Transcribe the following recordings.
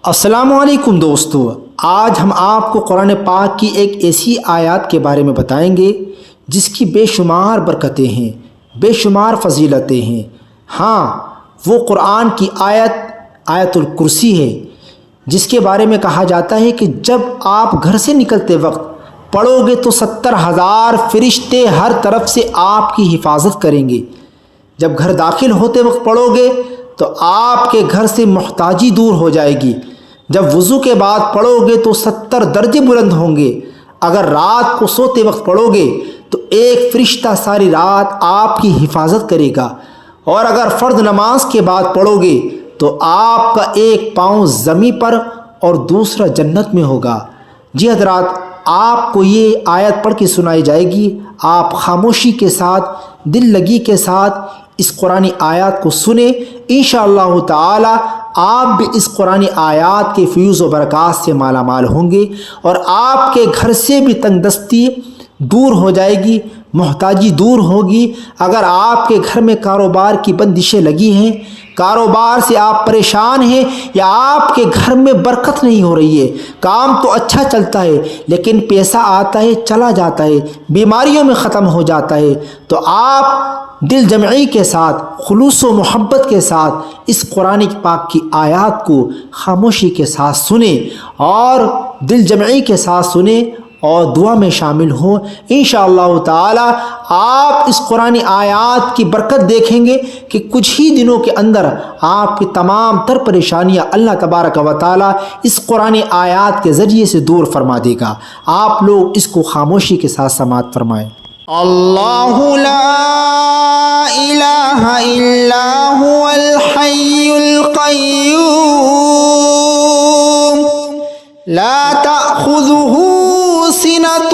السلام علیکم دوستو، آج ہم آپ کو قرآن پاک کی ایک ایسی آیات کے بارے میں بتائیں گے جس کی بے شمار برکتیں ہیں، بے شمار فضیلتیں ہیں۔ ہاں، وہ قرآن کی آیت الکرسی ہے جس کے بارے میں کہا جاتا ہے کہ جب آپ گھر سے نکلتے وقت پڑھو گے تو 70,000 فرشتے ہر طرف سے آپ کی حفاظت کریں گے۔ جب گھر داخل ہوتے وقت پڑھو گے تو آپ کے گھر سے محتاجی دور ہو جائے گی۔ جب وضو کے بعد پڑھو گے تو 70 درجے بلند ہوں گے۔ اگر رات کو سوتے وقت پڑھو گے تو ایک فرشتہ ساری رات آپ کی حفاظت کرے گا، اور اگر فرض نماز کے بعد پڑھو گے تو آپ کا ایک پاؤں زمین پر اور دوسرا جنت میں ہوگا۔ جی حضرات، آپ کو یہ آیت پڑھ کے سنائی جائے گی، آپ خاموشی کے ساتھ، دل لگی کے ساتھ اس قرآنی آیات کو سنیں۔ انشاءاللہ تعالی آپ بھی اس قرآنی آیات کے فیوز و برکات سے مالا مال ہوں گے، اور آپ کے گھر سے بھی تنگ دستی دور ہو جائے گی، محتاجی دور ہوگی۔ اگر آپ کے گھر میں کاروبار کی بندشیں لگی ہیں، کاروبار سے آپ پریشان ہیں، یا آپ کے گھر میں برکت نہیں ہو رہی ہے، کام تو اچھا چلتا ہے لیکن پیسہ آتا ہے چلا جاتا ہے، بیماریوں میں ختم ہو جاتا ہے، تو آپ دل جمعی کے ساتھ، خلوص و محبت کے ساتھ اس قرآن پاک کی آیات کو خاموشی کے ساتھ سنیں، اور دل جمعی کے ساتھ سنیں اور دعا میں شامل ہوں۔ انشاءاللہ تعالی آپ اس قرآن آیات کی برکت دیکھیں گے کہ کچھ ہی دنوں کے اندر آپ کی تمام تر پریشانیاں اللہ تبارک و تعالی اس قرآن آیات کے ذریعے سے دور فرما دے گا۔ آپ لوگ اس کو خاموشی کے ساتھ سماعت فرمائیں۔ اللہ لا الہ الا هو الحی القیوم لا تأخذه سنة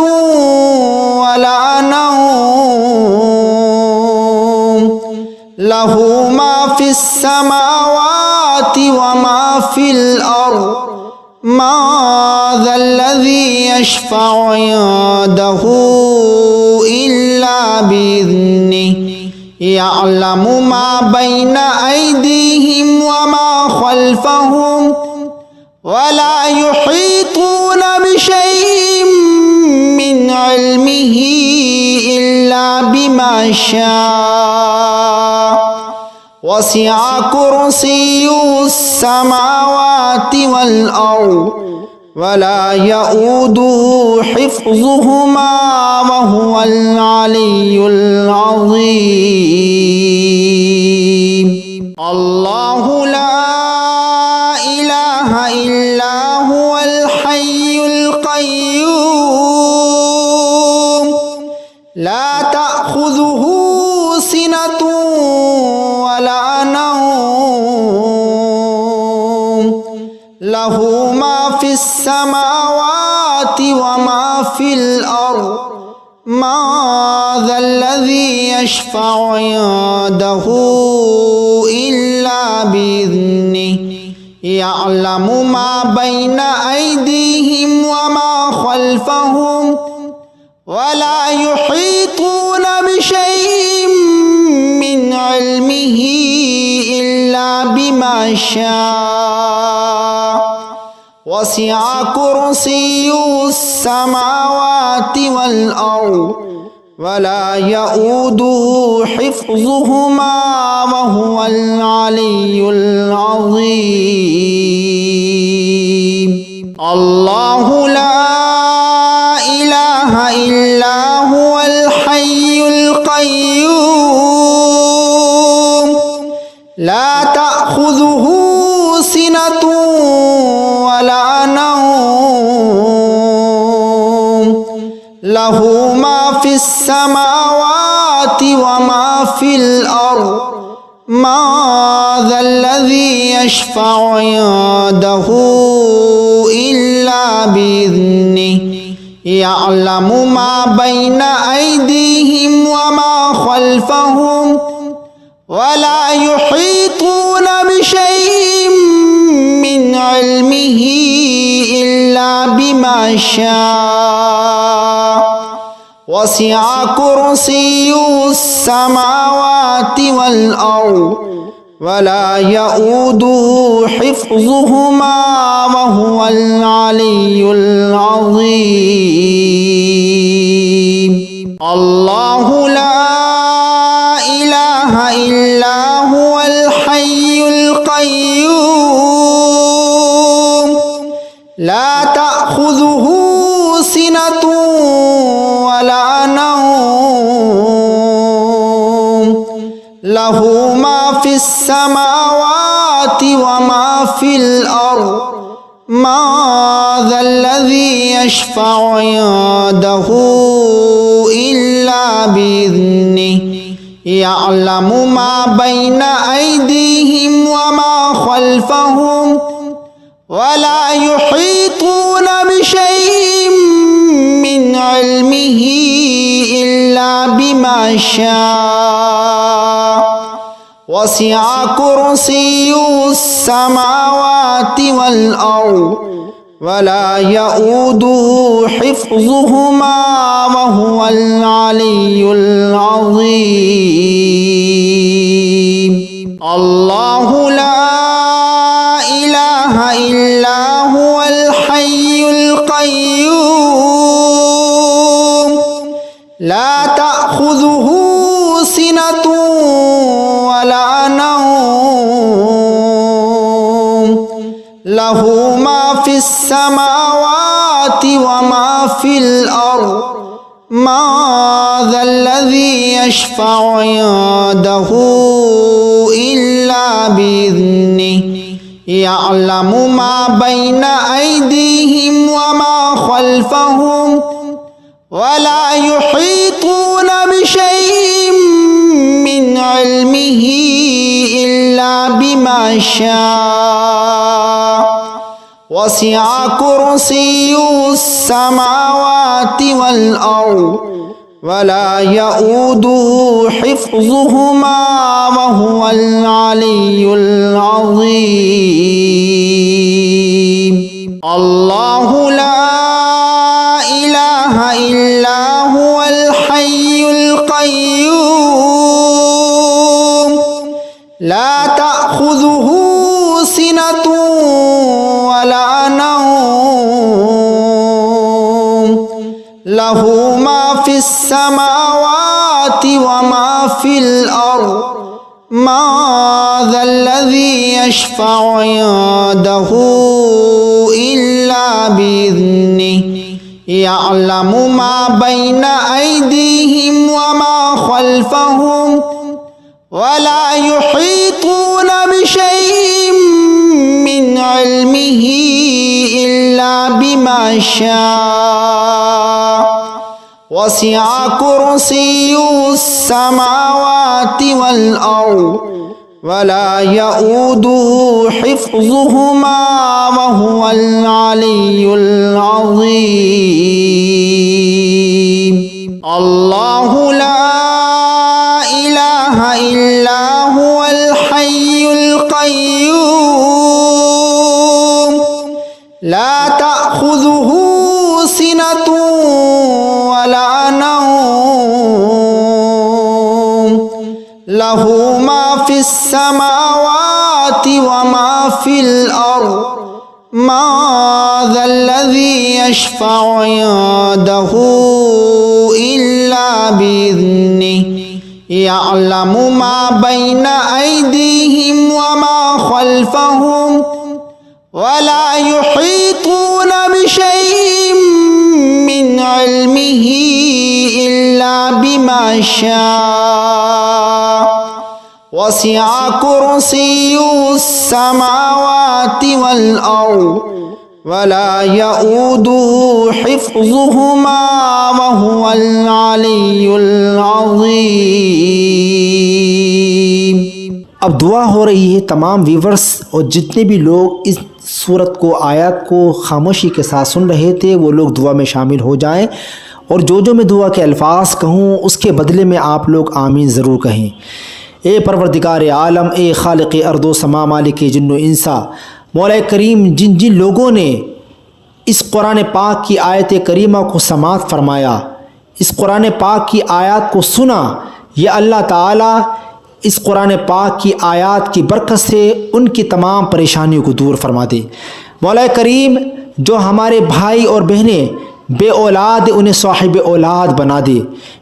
ولا نوم له ما في السماوات وما في الأرض ما ذا الذي يشفع عنده إلا بإذنه يعلم ما بين أيديهم وما خلفهم ولا يحيطون بشيء من علمه إلا بما شاء وسع كرسيه السماوات والأرض ولا يؤوده حفظهما وهو العلي العظيم الله لا إله إلا هو الحي القيوم لا تأخذه سنة ولا نوم له ما في السماوات وما في الأرض ما ذا الذي يشفع عنده إلا بإذنه يعلم ما بين أيديهم وما خلفهم ولا يحيطون بشيء من علمه إلا بما شاء وسع كرسيه السماوات والأرض ولا يؤوده حفظهما وهو العلي العظيم الله لا إله إلا هو الحي القيوم لا تأخذه سنة ولا نوم له ما في السماوات وما في الأرض ما ذا الذي يشفع عنده إلا بإذنه يعلم ما بين أيديهم وما خلفهم ولا يحيطون بشيء من علمه إلا بما شاء وسع كرسيه السماوات والأرض ولا يؤوده حفظهما वहुवल अलियुल अज़ीम। अल्लाहु ला इलाहा इल्ला हुवल हय्युल क़य्यूम ला तअख़ुज़ुहु सिनतुन वला नौम लहू मा फिस समावाति व मा फिल अर्ज़ मा ज़ल्लज़ी यशफ़अु इंदहु इल्ला बिइज़्निहि यअलमु मा बैना अयदीहिम व मा खल्फ़हुम वला युहीतून बिशैइन मिन इल्मिही इल्ला बिमा शाअ वसिअ कुर्सियुहुस समावाति वल अर्ज़ वला यऊदुहु हिफ्ज़ुहुमा वहुवल अलियुल अज़ीम। अल्लाहु ला इलाहा इल्ला हुवल हय्युल क़य्यूम ला तअख़ुज़ुहु सिनतुन वला नौम लहू मा फिस समावाति व मा फिल अर्ज़ मा ज़ल्लज़ी यशफ़अु इंदहु इल्ला बिइज़्निहि यअलमु मा बैना अयदीहिम व मा खल्फ़हुम वला युहीतून बिशैइन मिन इल्मिही इल्ला बिमा शाअ वसिअ कुर्सियुहुस समावाति वल अर्ज़ वला यऊदुहु हिफ्ज़ुहुमा वहुवल अलियुल अज़ीम। अल्लाहु ला इलाहा इल्ला हुवल हय्युल क़य्यूम ला तअख़ुज़ुहु सिनतुन वला नौम लहू मा फिस समावाति व मा फिल अर्ज़ मा ज़ल्लज़ी यशफ़अु इंदहु इल्ला बिइज़्निहि यअलमु मा बैना अयदीहिम व मा खल्फ़हुम वला युहीतून बिशैइन मिन इल्मिही इल्ला बिमा शाअ वसिअ कुर्सियुहुस समावाति वल अर्ज़ वला यऊदुहु हिफ्ज़ुहुमा वहुवल अलियुल अज़ीम। अल्लाहु ला इलाहा इल्ला हुवल हय्युल क़य्यूम ला तअख़ुज़ुहु सिनतुन वला नौम लहू मा फिस समावाति व मा फिल अर्ज़ मा ज़ल्लज़ी यशफ़अु इंदहु इल्ला बिइज़्निहि यअलमु मा बैना अयदीहिम व मा खल्फ़हुम वला युहीतून बिशैइन मिन इल्मिही इल्ला बिमा शाअ वसिअ कुर्सियुहुस समावाति वल अर्ज़ वला यऊदुहु हिफ्ज़ुहुमा वहुवल अलियुल अज़ीम। अब दुआ हो रही है तमाम व्यूवर्स और जितने भी लोग इस सूरत को आयत को खामोशी के साथ सुन रहे थे वो लोग दुआ में शामिल हो जाएं और जो मैं दुआ के अल्फाज कहूँ उसके बदले में आप लोग आमीन ज़रूर कहें। ए परवरदिगार आलम, ए खालिक़ अर्दो समा, मालिक जिन्नो इंसा, मौला करीम जिन जिन लोगों ने इस कुरान पाक की आयत करीमा को समात फरमाया, इस कुरान पाक की आयत को सुना, या अल्लाह ताला इस कुरान पाक की आयत की बरकत से उनकी तमाम परेशानियों को दूर फरमा दे। मौला करीम جو ہمارے بھائی اور بہنیں بے اولاد انہیں صاحب اولاد بنا دے۔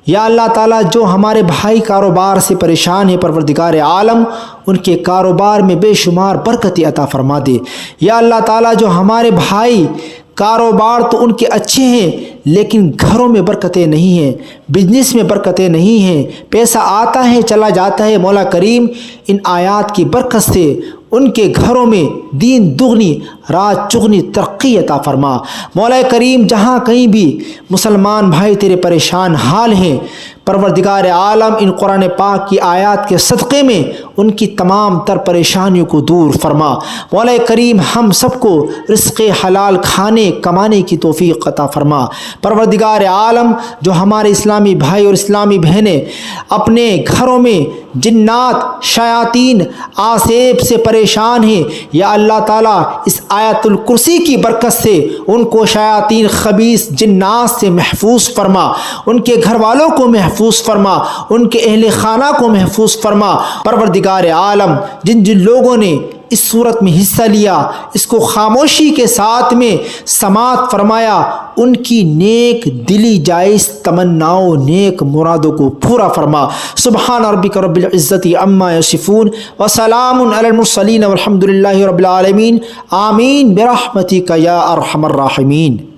یا اللہ تعالیٰ جو ہمارے بھائی کاروبار سے پریشان ہیں پروردگار عالم ان کے کاروبار میں بے شمار برکت عطا فرما دے۔ یا اللہ تعالیٰ جو ہمارے بھائی کاروبار تو ان کے اچھے ہیں لیکن گھروں میں برکتیں نہیں ہیں، بزنس میں برکتیں نہیں ہیں، پیسہ آتا ہے چلا جاتا ہے، مولا کریم ان آیات کی برکت سے ان کے گھروں میں دین دگنی رات چگنی ترقی عطا فرما۔ مولا کریم جہاں کہیں بھی مسلمان بھائی تیرے پریشان حال ہیں پروردگار عالم ان قرآن پاک کی آیات کے صدقے میں ان کی تمام تر پریشانیوں کو دور فرما۔ مولا کریم ہم سب کو رزق حلال کھانے کمانے کی توفیق عطا فرما۔ پروردگار عالم جو ہمارے اسلامی بھائی اور اسلامی بہنیں اپنے گھروں میں جنات شیاطین آسیب سے پریشان ہیں، یا اللہ تعالیٰ اس آیت الکرسی کی برکت سے ان کو شیاطین خبیث جنات سے محفوظ فرما، ان کے گھر والوں کو محفوظ فرما، ان کے اہل خانہ کو محفوظ فرما۔ پروردگار عالم جن جن لوگوں نے اس صورت میں حصہ لیا، اس کو خاموشی کے ساتھ میں سماعت فرمایا، ان کی نیک دلی جائز تمناؤں نیک مرادوں کو پورا فرما۔ سبحان ربک رب العزت عما یصفون وسلام علی المرسلین والحمد للہ رب العالمین، آمین برحمتک یا ارحم الراحمین۔